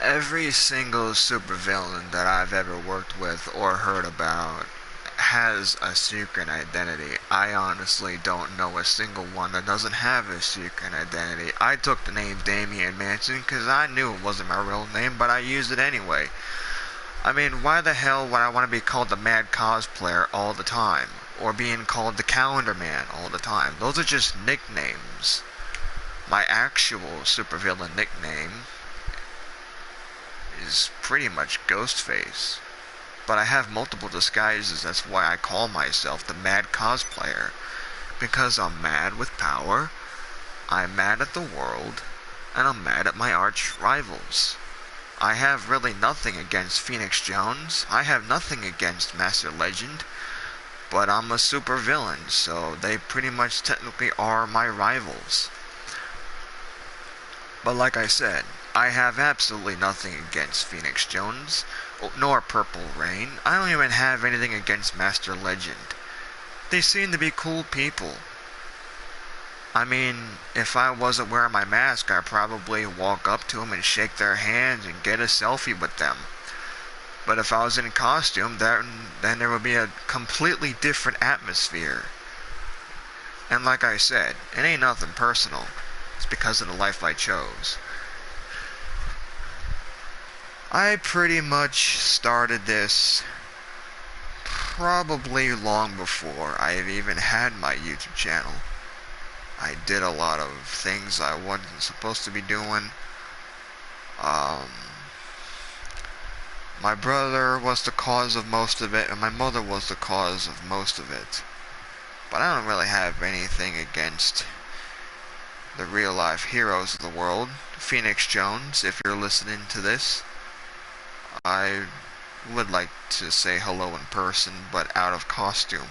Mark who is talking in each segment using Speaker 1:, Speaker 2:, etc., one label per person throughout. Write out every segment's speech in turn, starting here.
Speaker 1: Every single supervillain that I've ever worked with or heard about has a secret identity. I honestly don't know a single one that doesn't have a secret identity. I took the name Damian Manson because I knew it wasn't my real name, but I used it anyway. I mean, why the hell would I want to be called the Mad Cosplayer all the time? Or being called the Calendar Man all the time? Those are just nicknames. My actual supervillain nickname is pretty much Ghostface. But I have multiple disguises, that's why I call myself the Mad Cosplayer. Because I'm mad with power, I'm mad at the world, and I'm mad at my arch rivals. I have really nothing against Phoenix Jones, I have nothing against Master Legend, but I'm a supervillain, so they pretty much technically are my rivals. But like I said, I have absolutely nothing against Phoenix Jones, nor Purple Rain. I don't even have anything against Master Legend. They seem to be cool people. I mean, if I wasn't wearing my mask, I'd probably walk up to them and shake their hands and get a selfie with them. But if I was in costume, then there would be a completely different atmosphere. And like I said, it ain't nothing personal. It's because of the life I chose. I pretty much started this probably long before I have even had my YouTube channel. I did a lot of things I wasn't supposed to be doing. My brother was the cause of most of it, and my mother was the cause of most of it. But I don't really have anything against the real life heroes of the world. Phoenix Jones, if you're listening to this, I would like to say hello in person, but out of costume.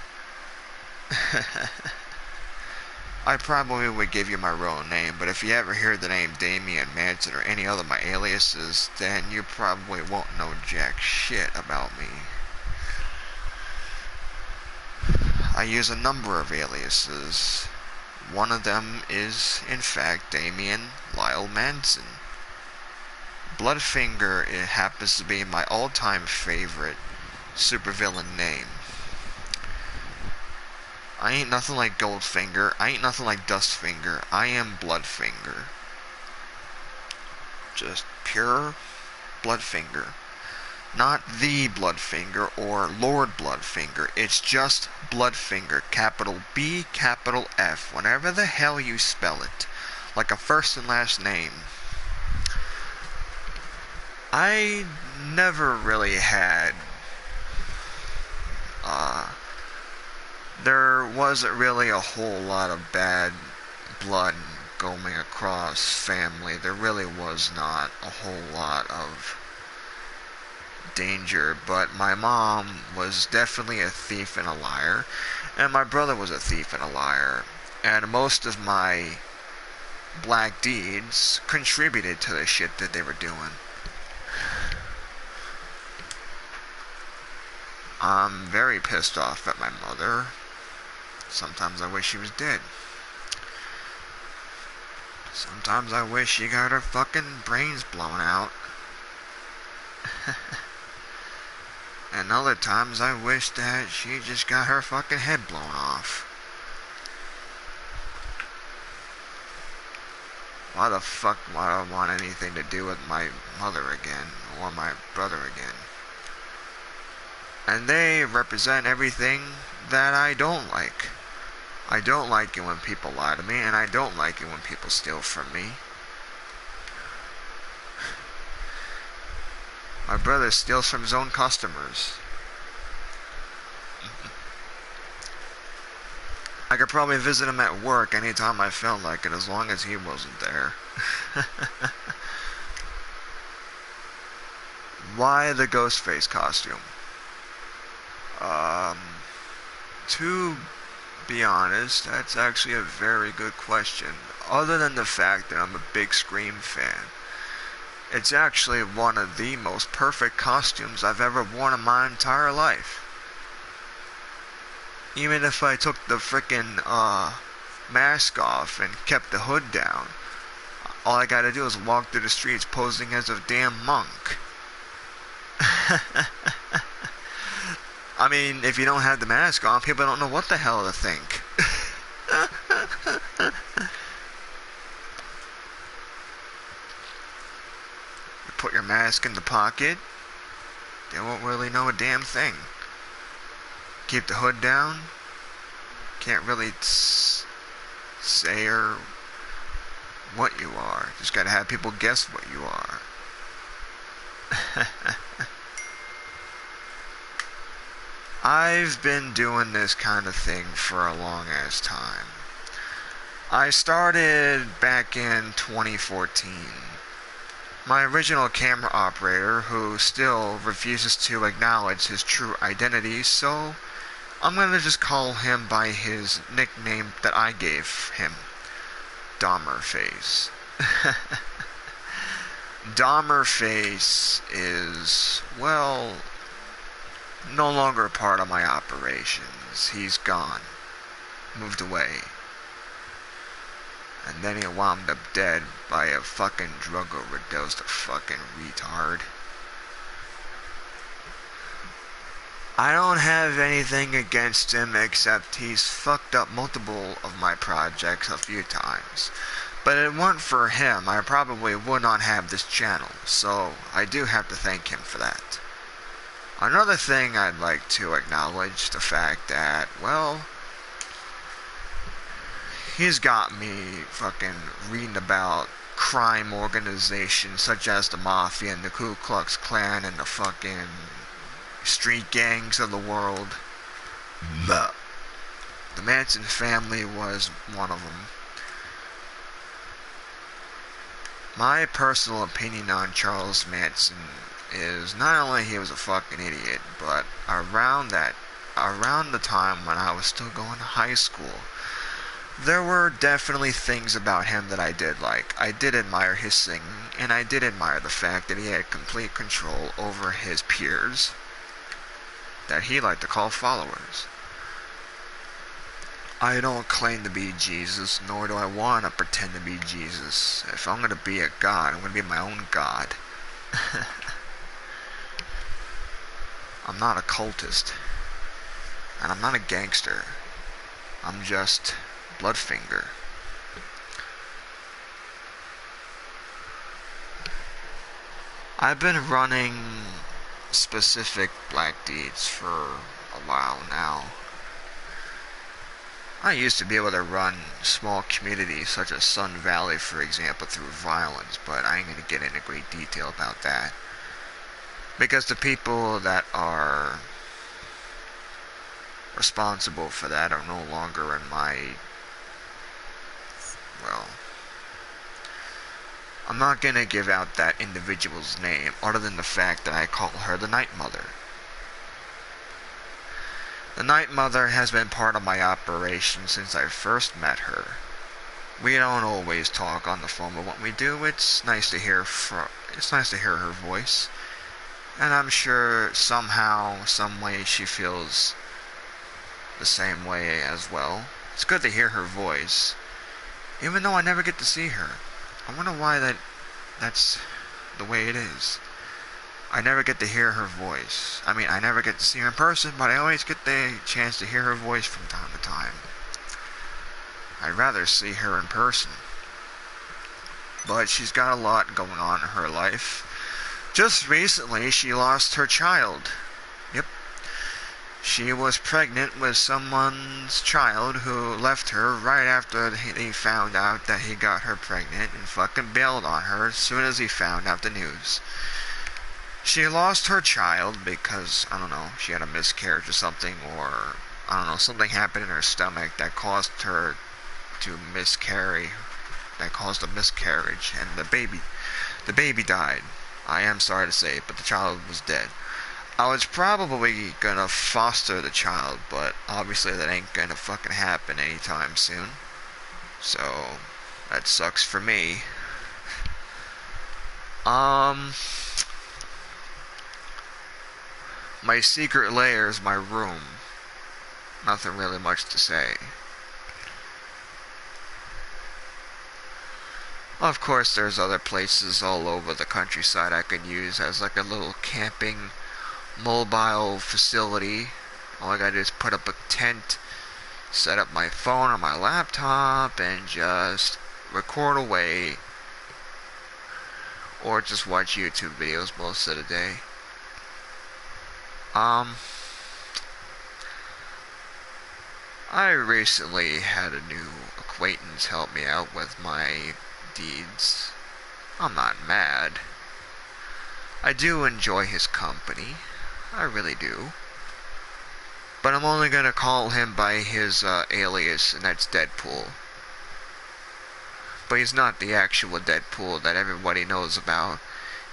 Speaker 1: I probably would give you my real name, but if you ever hear the name Damian Manson or any other of my aliases, then you probably won't know jack shit about me. I use a number of aliases. One of them is, in fact, Damian Lyle Manson. Bloodfinger, it happens to be my all-time favorite supervillain name. I ain't nothing like Goldfinger, I ain't nothing like Dustfinger, I am Bloodfinger. Just pure Bloodfinger. Not the Bloodfinger or Lord Bloodfinger, it's just Bloodfinger, capital B, capital F, whenever the hell you spell it. Like a first and last name. I never really had, there wasn't really a whole lot of bad blood going across family. There really was not a whole lot of danger, but my mom was definitely a thief and a liar, and my brother was a thief and a liar, and most of my black deeds contributed to the shit that they were doing. I'm very pissed off at my mother. Sometimes I wish she was dead. Sometimes I wish she got her fucking brains blown out. And other times I wish that she just got her fucking head blown off. Why the fuck would I want anything to do with my mother again, or my brother again? And they represent everything that I don't like. I don't like it when people lie to me, and I don't like it when people steal from me. My brother steals from his own customers. I could probably visit him at work anytime I felt like it, as long as he wasn't there. Why the Ghostface costume? To be honest, that's actually a very good question. Other than the fact that I'm a big Scream fan, it's actually one of the most perfect costumes I've ever worn in my entire life. Even if I took the frickin', mask off and kept the hood down. All I gotta do is walk through the streets posing as a damn monk. I mean, if you don't have the mask on, people don't know what the hell to think. You put your mask in the pocket, they won't really know a damn thing. Keep the hood down, can't really say or what you are. Just gotta have people guess what you are. I've been doing this kind of thing for a long ass time. I started back in 2014. My original camera operator, who still refuses to acknowledge his true identity, so I'm gonna just call him by his nickname that I gave him, Dahmerface. Dahmerface is, well, no longer a part of my operations. He's gone. Moved away. And then he wound up dead by a fucking drug overdose, a fucking retard. I don't have anything against him except he's fucked up multiple of my projects a few times. But if it weren't for him, I probably would not have this channel, so I do have to thank him for that. Another thing I'd like to acknowledge, the fact that, well, he's got me fucking reading about crime organizations such as the Mafia and the Ku Klux Klan and the fucking street gangs of the world. The Manson family was one of them. My personal opinion on Charles Manson is not only he was a fucking idiot, but around the time when I was still going to high school, there were definitely things about him that I did like. I did admire his singing, and I did admire the fact that he had complete control over his peers, that he liked to call followers. I don't claim to be Jesus, nor do I want to pretend to be Jesus. If I'm going to be a god, I'm going to be my own god. I'm not a cultist, and I'm not a gangster. I'm just Bloodfinger. I've been running specific black deeds for a while now. I used to be able to run small communities such as Sun Valley, for example, through violence, but I ain't going to get into great detail about that. Because the people that are responsible for that are no longer in my, well, I'm not going to give out that individual's name, other than the fact that I call her the Night Mother. The Night Mother has been part of my operation since I first met her. We don't always talk on the phone, but when we do, it's nice to hear her voice. And I'm sure somehow, some way, she feels the same way as well. It's good to hear her voice, even though I never get to see her. I wonder why that's the way it is. I never get to hear her voice. I mean, I never get to see her in person, but I always get the chance to hear her voice from time to time. I'd rather see her in person. But she's got a lot going on in her life. Just recently, she lost her child. Yep. She was pregnant with someone's child who left her right after he found out that he got her pregnant and fucking bailed on her as soon as he found out the news. She lost her child because, I don't know, she had a miscarriage or something, or, I don't know, something happened in her stomach that caused her to miscarry, that caused a miscarriage, and the baby died. I am sorry to say, but the child was dead. I was probably gonna foster the child, but obviously that ain't gonna fucking happen anytime soon. So, that sucks for me. My secret lair is my room. Nothing really much to say. Of course, there's other places all over the countryside I could use as like a little camping mobile facility. All I gotta do is put up a tent, set up my phone or my laptop, and just record away. Or just watch YouTube videos most of the day. I recently had a new acquaintance help me out with my deeds. I'm not mad. I do enjoy his company. I really do. But I'm only gonna call him by his alias, and that's Deadpool. But he's not the actual Deadpool that everybody knows about.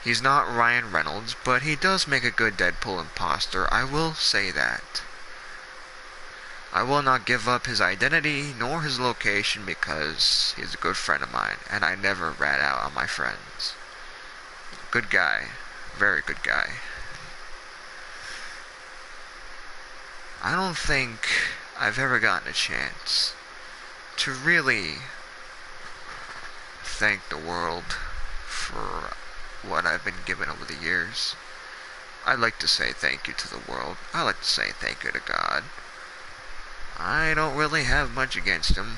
Speaker 1: He's not Ryan Reynolds, but he does make a good Deadpool imposter, I will say that. I will not give up his identity nor his location because he's a good friend of mine, and I never rat out on my friends. Good guy. Very good guy. I don't think I've ever gotten a chance to really thank the world for what I've been given over the years. I'd like to say thank you to the world. I like to say thank you to God. I don't really have much against him.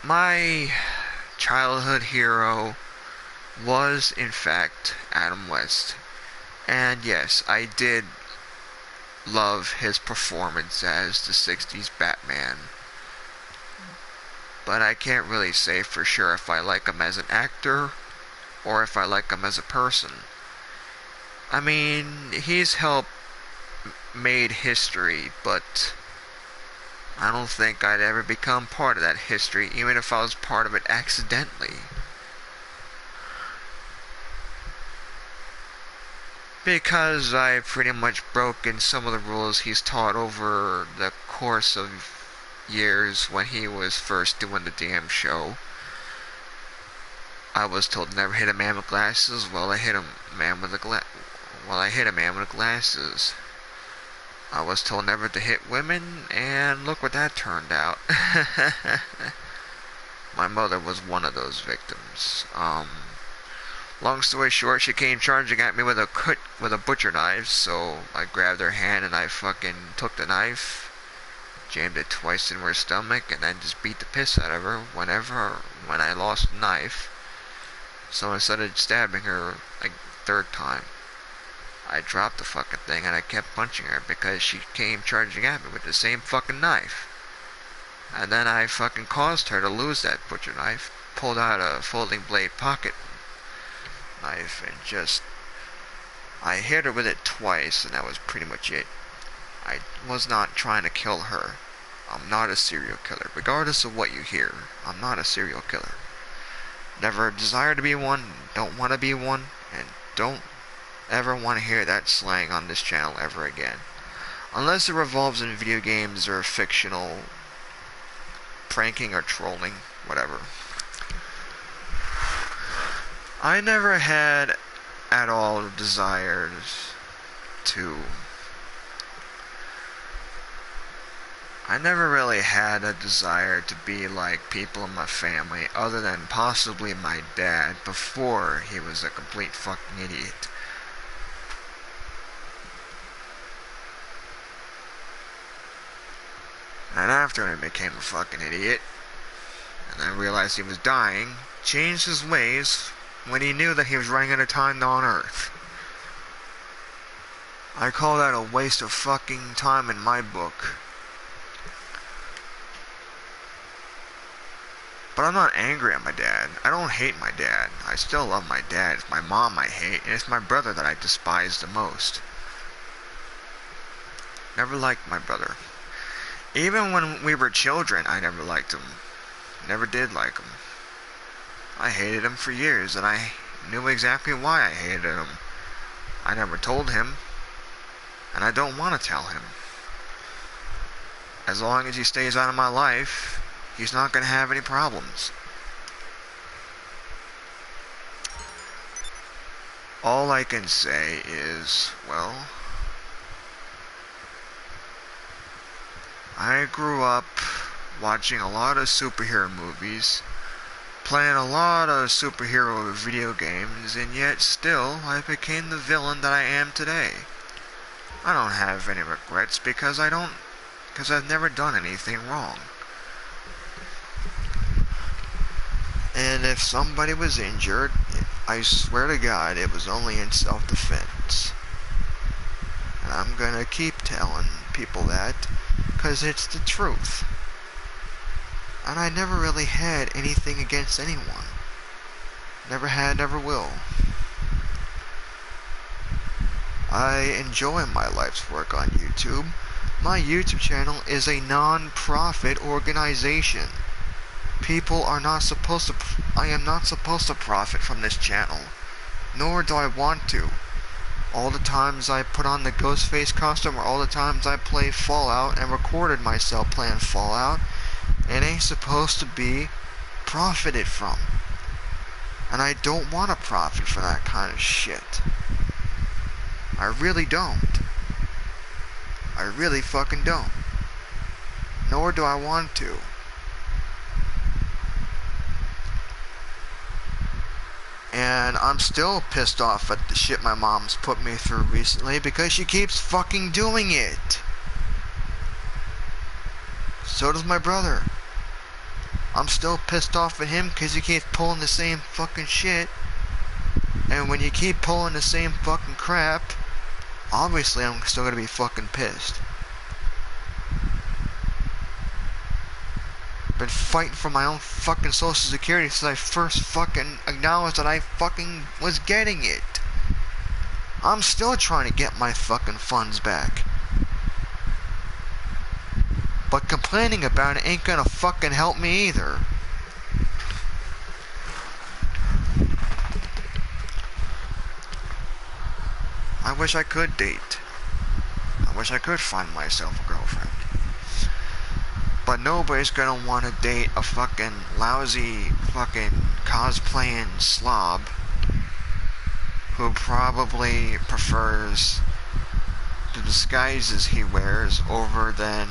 Speaker 1: My childhood hero was, in fact, Adam West. And yes, I did love his performance as the 60s Batman. But I can't really say for sure if I like him as an actor or if I like him as a person. I mean, he's helped made history, but I don't think I'd ever become part of that history, even if I was part of it accidentally. Because I've pretty much broken some of the rules he's taught over the course of years when he was first doing the damn show. I was told never hit a man with glasses. Well, I hit a man with glasses. I was told never to hit women, and look what that turned out. My mother was one of those victims. Long story short, she came charging at me with a butcher knife, so I grabbed her hand and I fucking took the knife, jammed it twice in her stomach, and then just beat the piss out of her when I lost the knife. So instead of stabbing her like third time, I dropped the fucking thing and I kept punching her because she came charging at me with the same fucking knife. And then I fucking caused her to lose that butcher knife, pulled out a folding blade pocket knife, and I hit her with it twice, and that was pretty much it. I was not trying to kill her. I'm not a serial killer. Regardless of what you hear, I'm not a serial killer. Never desire to be one, don't want to be one, and don't ever want to hear that slang on this channel ever again. Unless it revolves in video games or fictional pranking or trolling, whatever. I never had at all desires to... I never really had a desire to be like people in my family, other than possibly my dad, before he was a complete fucking idiot. And after he became a fucking idiot, and I realized he was dying, changed his ways when he knew that he was running out of time on Earth. I call that a waste of fucking time in my book. But I'm not angry at my dad. I don't hate my dad. I still love my dad. It's my mom I hate, and it's my brother that I despise the most. Never liked my brother. Even when we were children, I never liked him. Never did like him. I hated him for years, and I knew exactly why I hated him. I never told him, and I don't want to tell him. As long as he stays out of my life, he's not going to have any problems. All I can say is, well, I grew up watching a lot of superhero movies, playing a lot of superhero video games, and yet still I became the villain that I am today. I don't have any regrets because I've never done anything wrong. And if somebody was injured, I swear to God it was only in self-defense. And I'm gonna keep telling people that, because it's the truth. And I never really had anything against anyone. Never had, never will. I enjoy my life's work on YouTube. My YouTube channel is a non-profit organization. People are not supposed to... I am not supposed to profit from this channel. Nor do I want to. All the times I put on the Ghostface costume, or all the times I play Fallout and recorded myself playing Fallout, it ain't supposed to be profited from. And I don't want to profit for that kind of shit. I really don't. I really fucking don't. Nor do I want to. And I'm still pissed off at the shit my mom's put me through recently because she keeps fucking doing it. So does my brother. I'm still pissed off at him because he keeps pulling the same fucking shit. And when you keep pulling the same fucking crap, obviously I'm still gonna be fucking pissed. Been fighting for my own fucking social security since I first fucking acknowledged that I fucking was getting it. I'm still trying to get my fucking funds back. But complaining about it ain't gonna fucking help me either. I wish I could date. I wish I could find myself a girlfriend. But nobody's gonna want to date a fucking lousy fucking cosplaying slob who probably prefers the disguises he wears over than...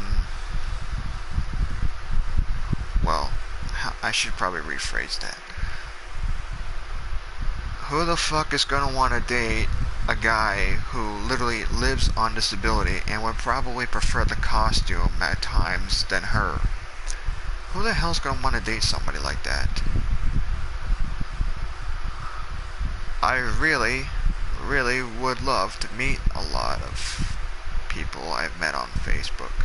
Speaker 1: Well, I should probably rephrase that. Who the fuck is gonna want to date a guy who literally lives on disability and would probably prefer the costume at times than her? Who the hell's gonna want to date somebody like that? I really would love to meet a lot of people I've met on Facebook.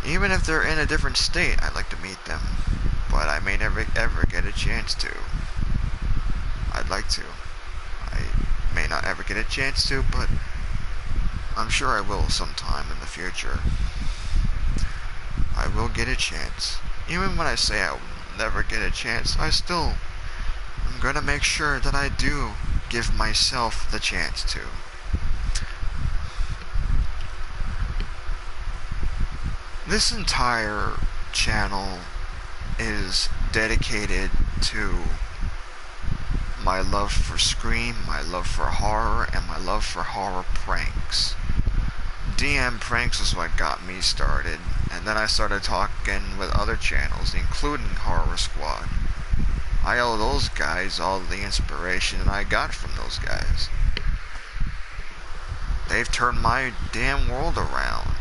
Speaker 1: Even if they're in a different state, I'd like to meet them. But I may never ever get a chance to. I'd like to. I may not ever get a chance to, but I'm sure I will sometime in the future. I will get a chance. Even when I say I will never get a chance, I'm gonna make sure that I do give myself the chance to. This entire channel is dedicated to my love for Scream, my love for horror, and my love for horror pranks. DM pranks is what got me started, and then I started talking with other channels, including Horror Squad. I owe those guys all the inspiration that I got from those guys. They've turned my damn world around,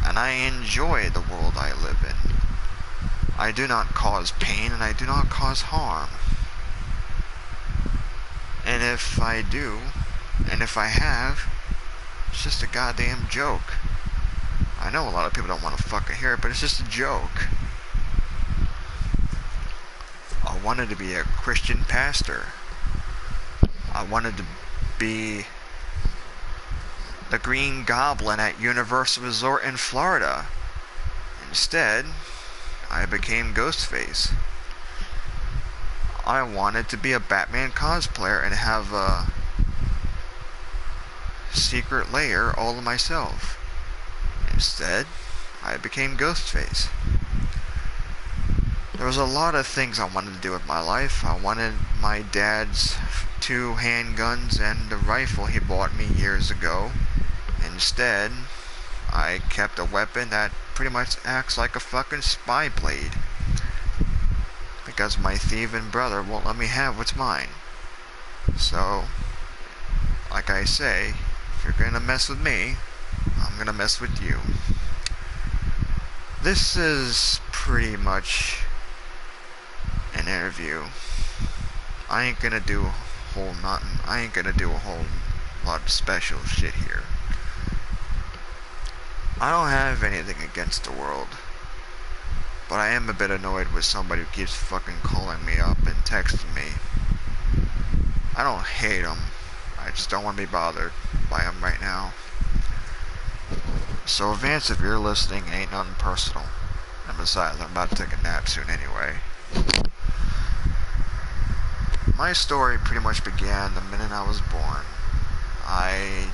Speaker 1: and I enjoy the world I live in. I do not cause pain, and I do not cause harm. And if I do, and if I have, it's just a goddamn joke. I know a lot of people don't want to fucking hear it, but it's just a joke. I wanted to be a Christian pastor. I wanted to be the Green Goblin at Universal Resort in Florida. Instead, I became Ghostface. I wanted to be a Batman cosplayer and have a secret lair all to myself. Instead, I became Ghostface. There was a lot of things I wanted to do with my life. I wanted my dad's 2 handguns and the rifle he bought me years ago. Instead, I kept a weapon that pretty much acts like a fucking spy blade. Because my thieving brother won't let me have what's mine. So, like I say, if you're gonna mess with me, I'm gonna mess with you. This is pretty much an interview. I ain't gonna do a whole lot of special shit here. I don't have anything against the world, but I am a bit annoyed with somebody who keeps fucking calling me up and texting me. I don't hate them, I just don't want to be bothered by them right now. So Vance, if you're listening, ain't nothing personal. And besides, I'm about to take a nap soon anyway. My story pretty much began the minute I was born. I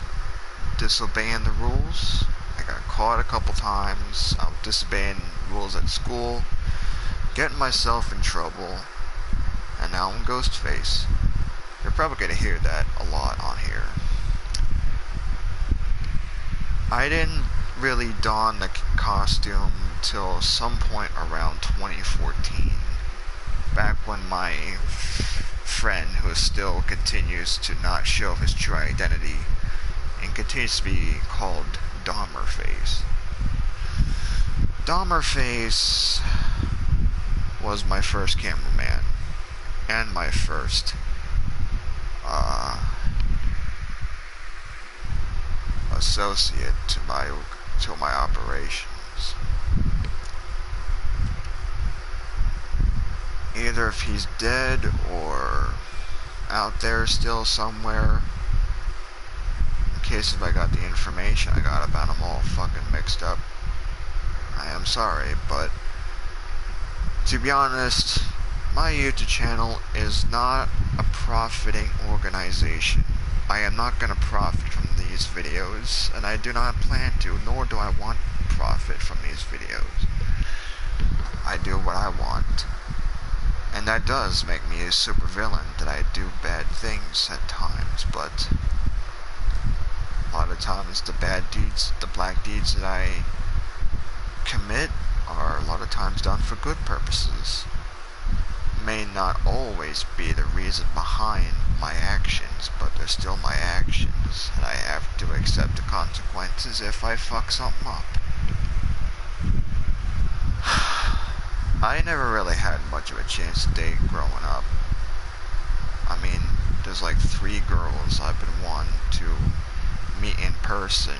Speaker 1: disobeying the rules. I got caught a couple times. I was disobeying rules at school, getting myself in trouble, and now I'm Ghostface. You're probably going to hear that a lot on here. I didn't really don the costume till some point around 2014, back when my friend, who still continues to not show his true identity and continues to be called Dahmerface. Dahmerface was my first cameraman and my first associate to my operations. Either if he's dead or out there still somewhere, in case if I got the information I got about him all fucking mixed up, I am sorry, but to be honest, my YouTube channel is not a profiting organization. I am not going to profit from these videos, and I do not plan to, nor do I want to profit from these videos. I do what I want, and that does make me a supervillain, that I do bad things at times, but a lot of times the bad deeds, the black deeds that I commit are a lot of times done for good purposes. May not always be the reason behind my actions, but they're still my actions, and I have to accept the consequences if I fuck something up. I never really had much of a chance to date growing up. I mean, there's like 3 girls I've been wanting to meet in person,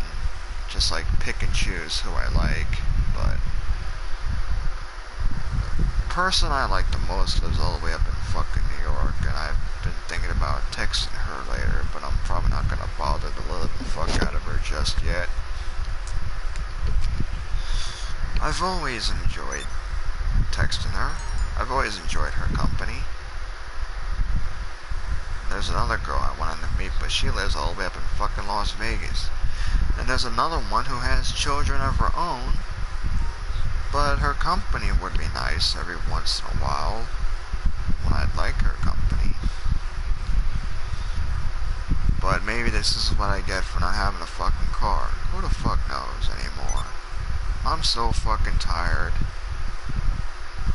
Speaker 1: just like pick and choose who I like, but the person I like the most lives all the way up in fucking New York, and I've been thinking about texting her later, but I'm probably not gonna bother to let the fuck out of her just yet. I've always enjoyed texting her. I've always enjoyed her company. There's another girl I wanted to meet, but she lives all the way up in fucking Las Vegas. And there's another one who has children of her own, but her company would be nice every once in a while when I'd like her company. But maybe this is what I get for not having a fucking car. Who the fuck knows anymore? I'm so fucking tired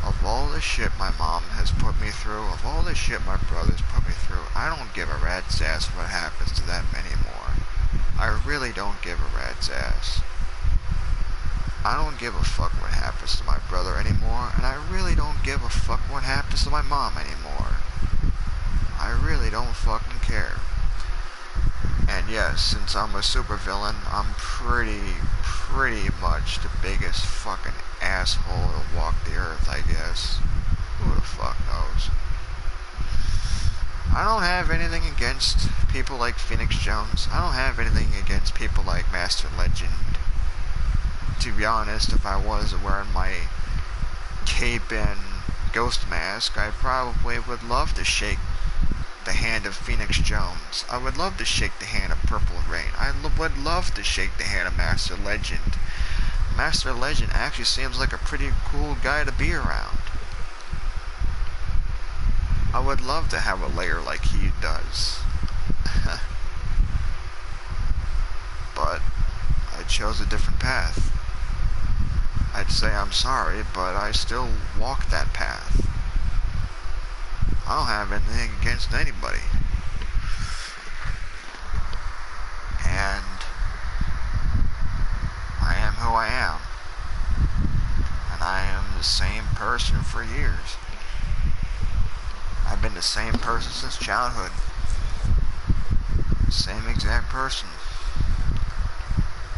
Speaker 1: of all the shit my mom has put me through, of all the shit my brothers put me through. I don't give a rat's ass what happens to them anymore. I really don't give a rat's ass. I don't give a fuck what happens to my brother anymore, and I really don't give a fuck what happens to my mom anymore. I really don't fucking care. And yes, since I'm a supervillain, I'm pretty much the biggest fucking asshole to walk the earth, I guess. Who the fuck knows? I don't have anything against people like Phoenix Jones. I don't have anything against people like Master Legend. To be honest, if I was wearing my cape and ghost mask, I probably would love to shake the hand of Phoenix Jones. I would love to shake the hand of Purple Rain. I would love to shake the hand of Master Legend. Master Legend actually seems like a pretty cool guy to be around. I would love to have a lair like he does. But I I chose a different path. I'd say I'm sorry, but I still walk that path. I don't have anything against anybody. And I am who I am. And I am the same person for years. I've been the same person since childhood. Same exact person.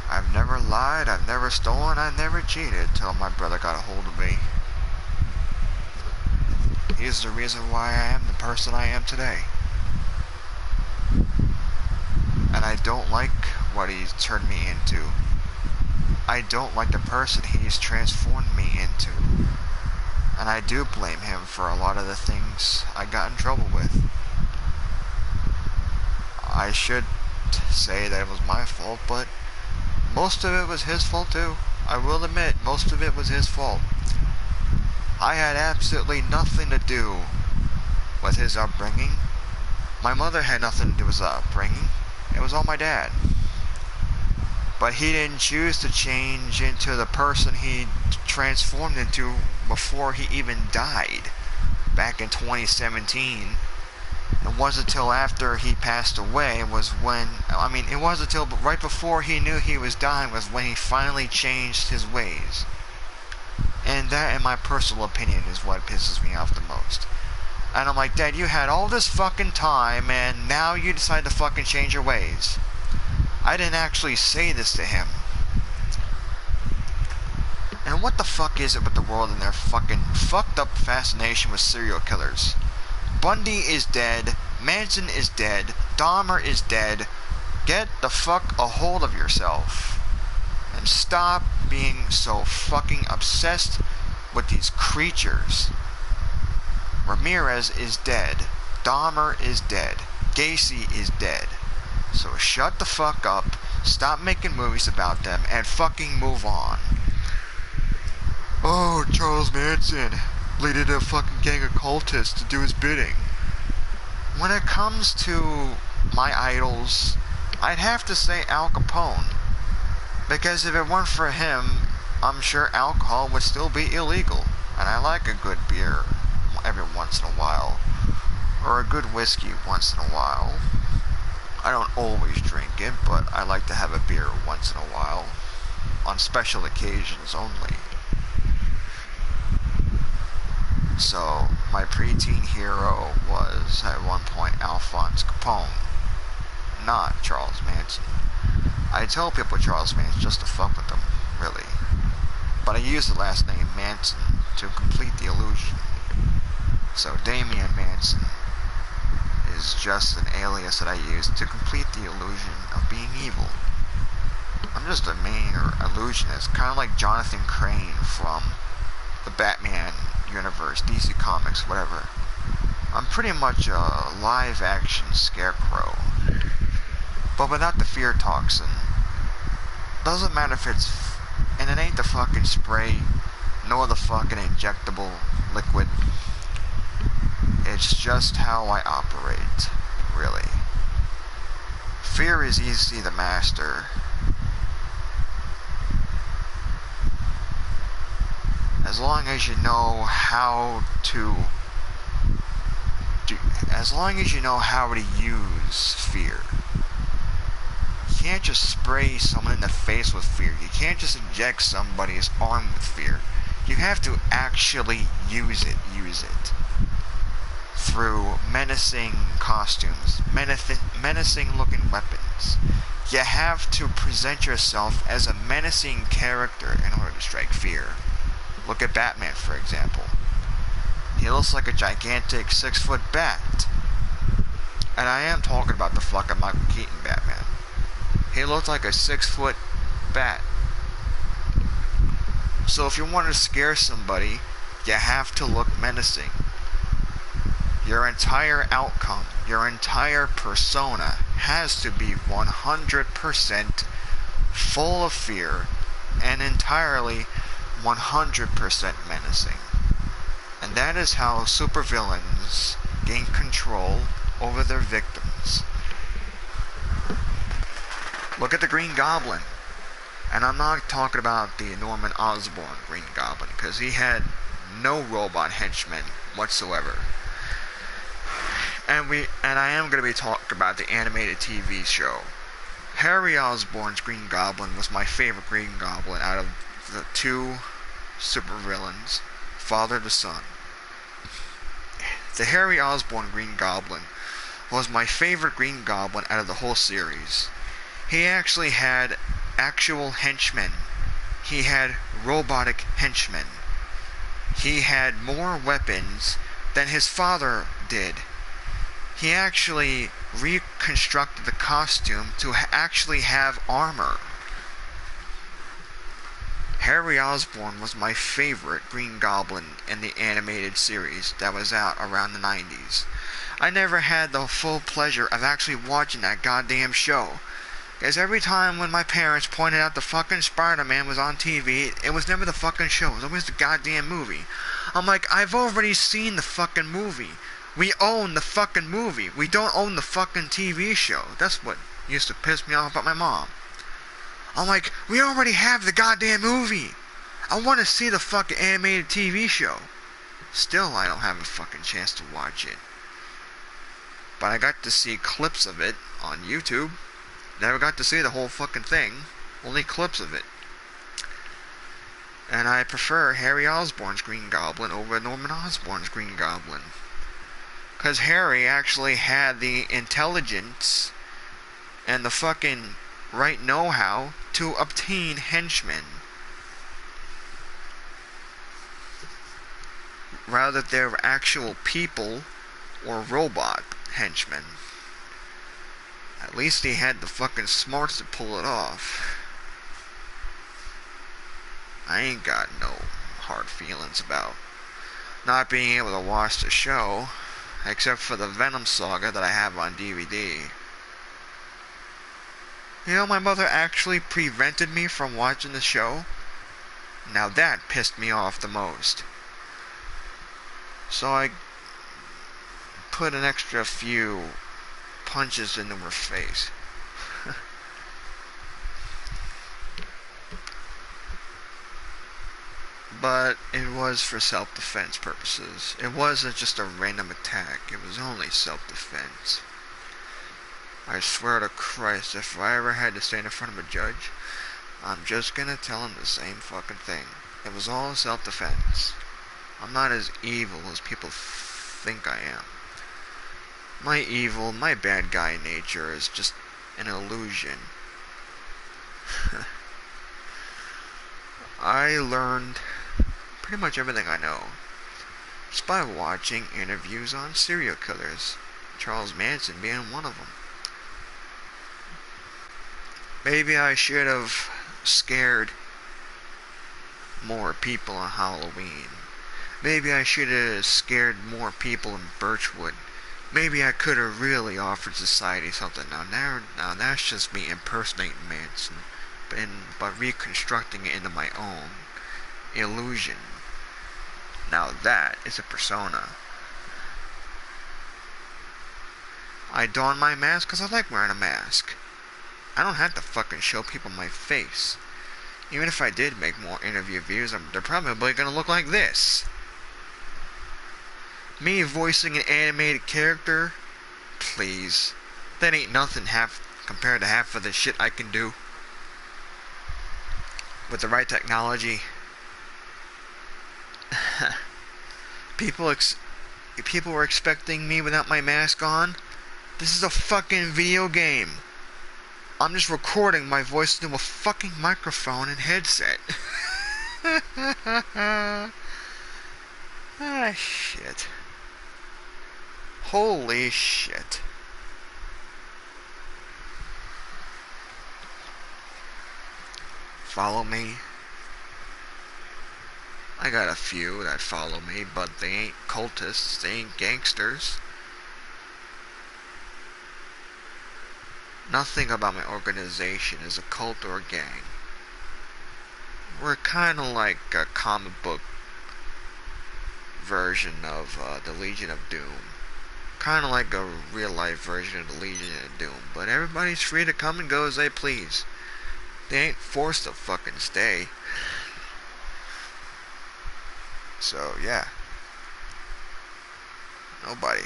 Speaker 1: I've never lied, I've never stolen, I've never cheated till my brother got a hold of me. He's the reason why I am the person I am today. And I don't like what he's turned me into. I don't like the person he's transformed me into. And I do blame him for a lot of the things I got in trouble with. I should say that it was my fault, but most of it was his fault too. I will admit, most of it was his fault. I had absolutely nothing to do with his upbringing. My mother had nothing to do with his upbringing. It was all my dad. But he didn't choose to change into the person he transformed into before he even died back in 2017. It wasn't until after he passed away it wasn't until right before he knew he was dying was when he finally changed his ways. And that, in my personal opinion, is what pisses me off the most. And I'm like, Dad, you had all this fucking time and now you decide to fucking change your ways. I didn't actually say this to him. And what the fuck is it with the world and their fucking fucked up fascination with serial killers? Bundy is dead, Manson is dead, Dahmer is dead. Get the fuck a hold of yourself. And stop being so fucking obsessed with these creatures. Ramirez is dead. Dahmer is dead. Gacy is dead. So shut the fuck up, stop making movies about them, and fucking move on. Oh, Charles Manson leaded a fucking gang of cultists to do his bidding. When it comes to my idols, I'd have to say Al Capone. Because if it weren't for him, I'm sure alcohol would still be illegal. And I like a good beer every once in a while. Or a good whiskey once in a while. I don't always drink it, but I like to have a beer once in a while. On special occasions only. So, my preteen hero was, at one point, Alphonse Capone. Not Charles Manson. I tell people Charles Manson just to fuck with them, really. But I use the last name Manson to complete the illusion. So, Damian Manson is just an alias that I use to complete the illusion of being evil. I'm just a main illusionist, kind of like Jonathan Crane from the Batman universe, DC Comics, whatever. I'm pretty much a live-action scarecrow, but without the fear toxin. Doesn't matter if it's, and it ain't the fucking spray, nor the fucking injectable liquid. It's just how I operate, really. Fear is easy to master. As long as you know how to use fear. You can't just spray someone in the face with fear. You can't just inject somebody's arm with fear. You have to actually use it. Through menacing costumes, menacing looking weapons. You have to present yourself as a menacing character in order to strike fear. Look at Batman, for example. He looks like a gigantic 6-foot bat. And I am talking about the fucking Michael Keaton Batman. He looked like a 6-foot bat. So if you want to scare somebody, you have to look menacing. Your entire outcome, your entire persona has to be 100% full of fear and entirely 100% menacing. And that is how supervillains gain control over their victims. Look at the Green Goblin. And I'm not talking about the Norman Osborn Green Goblin, because he had no robot henchmen whatsoever. And I am going to be talking about the animated TV show. Harry Osborn's Green Goblin was my favorite Green Goblin out of the two supervillains, father to son. The Harry Osborn Green Goblin was my favorite Green Goblin out of the whole series. He actually had actual henchmen. He had robotic henchmen. He had more weapons than his father did. He actually reconstructed the costume to actually have armor. Harry Osborn was my favorite Green Goblin in the animated series that was out around the 90s. I never had the full pleasure of actually watching that goddamn show. Because every time when my parents pointed out the fucking Spider-Man was on TV, it was never the fucking show. It was always the goddamn movie. I'm like, I've already seen the fucking movie. We own the fucking movie. We don't own the fucking TV show. That's what used to piss me off about my mom. I'm like, we already have the goddamn movie. I want to see the fucking animated TV show. Still, I don't have a fucking chance to watch it. But I got to see clips of it on YouTube. Never got to see the whole fucking thing. Only clips of it. And I prefer Harry Osborn's Green Goblin over Norman Osborn's Green Goblin. Because Harry actually had the intelligence and the fucking right know-how to obtain henchmen. Rather they were actual people or robot henchmen. At least he had the fucking smarts to pull it off. I ain't got no hard feelings about not being able to watch the show, except for the Venom saga that I have on DVD. You know, my mother actually prevented me from watching the show. Now that pissed me off the most. So I put an extra few punches into her face. But it was for self-defense purposes. It wasn't just a random attack. It was only self-defense. I swear to Christ, if I ever had to stand in front of a judge, I'm just gonna tell him the same fucking thing. It was all self-defense. I'm not as evil as people think I am. My bad guy nature is just an illusion. I learned pretty much everything I know just by watching interviews on serial killers, Charles Manson being one of them. Maybe I should have scared more people on Halloween. Maybe I should have scared more people in Birchwood. Maybe I could have really offered society something. Now that's just me impersonating Manson, but reconstructing it into my own illusion. Now that is a persona. I don my mask because I like wearing a mask. I don't have to fucking show people my face. Even if I did make more interview views, they're probably gonna look like this. Me voicing an animated character? Please. That ain't nothing compared to half of the shit I can do. With the right technology. People were expecting me without my mask on. This is a fucking video game. I'm just recording my voice into a fucking microphone and headset. Ah, shit. Holy shit. Follow me. I got a few that follow me, but they ain't cultists, they ain't gangsters. Nothing about my organization is a cult or a gang. We're kinda like a comic book version of the Legion of Doom. Kinda like a real life version of the Legion of Doom. But everybody's free to come and go as they please. They ain't forced to fucking stay. So, yeah. Nobody.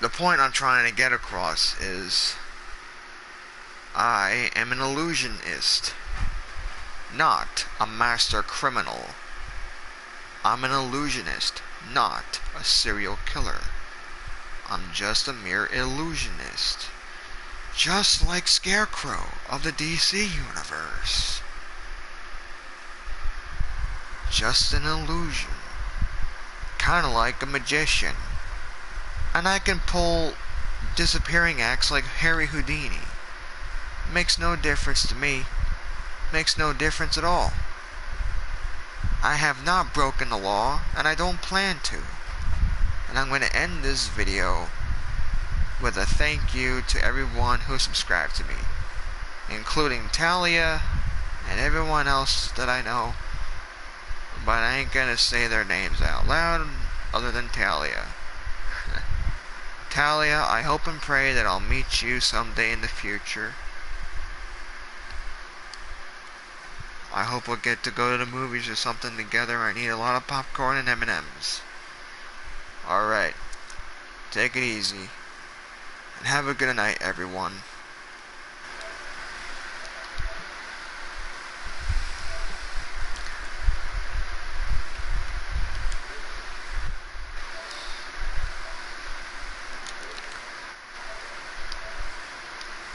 Speaker 1: The point I'm trying to get across is I am an illusionist, not a master criminal. I'm an illusionist, not a serial killer. I'm just a mere illusionist. Just like Scarecrow of the DC universe. Just an illusion. Kinda like a magician. And I can pull disappearing acts like Harry Houdini. Makes no difference to me. Makes no difference at all. I have not broken the law, and I don't plan to. And I'm going to end this video with a thank you to everyone who subscribed to me, including Talia and everyone else that I know, but I ain't gonna say their names out loud other than Talia. Talia, I hope and pray that I'll meet you someday in the future. I hope we'll get to go to the movies or something together. I need a lot of popcorn and M&Ms. Alright, take it easy, and have a good night, everyone.